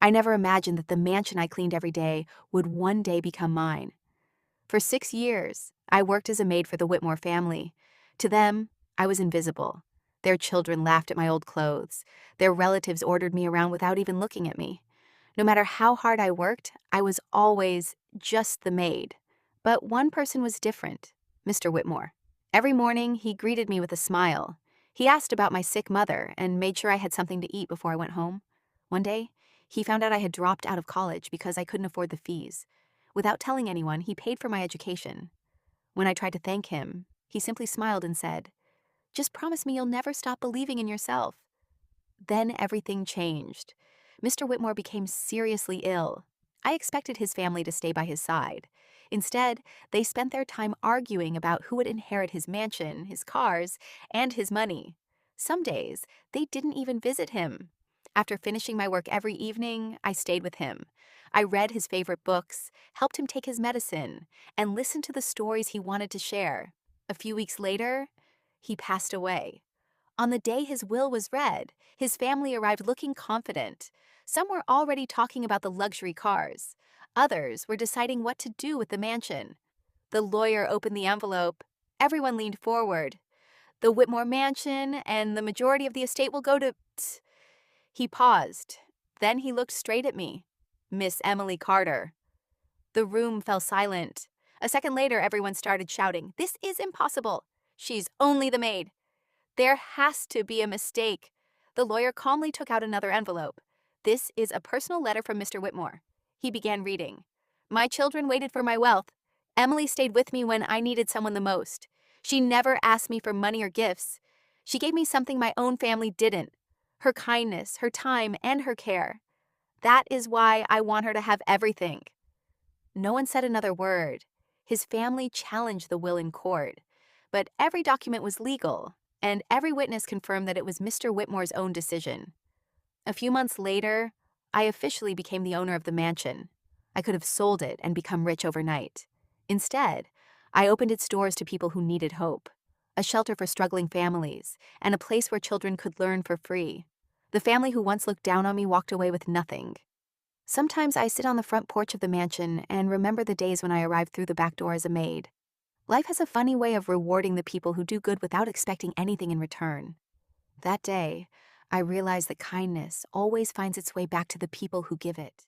I never imagined that the mansion I cleaned every day would one day become mine. For 6 years, I worked as a maid for the Whitmore family. To them, I was invisible. Their children laughed at my old clothes. Their relatives ordered me around without even looking at me. No matter how hard I worked, I was always just the maid. But one person was different, Mr. Whitmore. Every morning, he greeted me with a smile. He asked about my sick mother and made sure I had something to eat before I went home. One day, he found out I had dropped out of college because I couldn't afford the fees. Without telling anyone, he paid for my education. When I tried to thank him, he simply smiled and said, "Just promise me you'll never stop believing in yourself." Then everything changed. Mr. Whitmore became seriously ill. I expected his family to stay by his side. Instead, they spent their time arguing about who would inherit his mansion, his cars, and his money. Some days, they didn't even visit him. After finishing my work every evening, I stayed with him. I read his favorite books, helped him take his medicine, and listened to the stories he wanted to share. A few weeks later, he passed away. On the day his will was read, his family arrived looking confident. Some were already talking about the luxury cars. Others were deciding what to do with the mansion. The lawyer opened the envelope. Everyone leaned forward. "The Whitmore mansion and the majority of the estate will go to..." He paused. Then he looked straight at me. "Miss Emily Carter." The room fell silent. A second later, everyone started shouting, "This is impossible. She's only the maid. There has to be a mistake." The lawyer calmly took out another envelope. "This is a personal letter from Mr. Whitmore." He began reading. "My children waited for my wealth. Emily stayed with me when I needed someone the most. She never asked me for money or gifts. She gave me something my own family didn't: her kindness, her time, and her care. That is why I want her to have everything." No one said another word. His family challenged the will in court. But every document was legal, and every witness confirmed that it was Mr. Whitmore's own decision. A few months later, I officially became the owner of the mansion. I could have sold it and become rich overnight. Instead, I opened its doors to people who needed hope, a shelter for struggling families, and a place where children could learn for free. The family who once looked down on me walked away with nothing. Sometimes I sit on the front porch of the mansion and remember the days when I arrived through the back door as a maid. Life has a funny way of rewarding the people who do good without expecting anything in return. That day, I realized that kindness always finds its way back to the people who give it.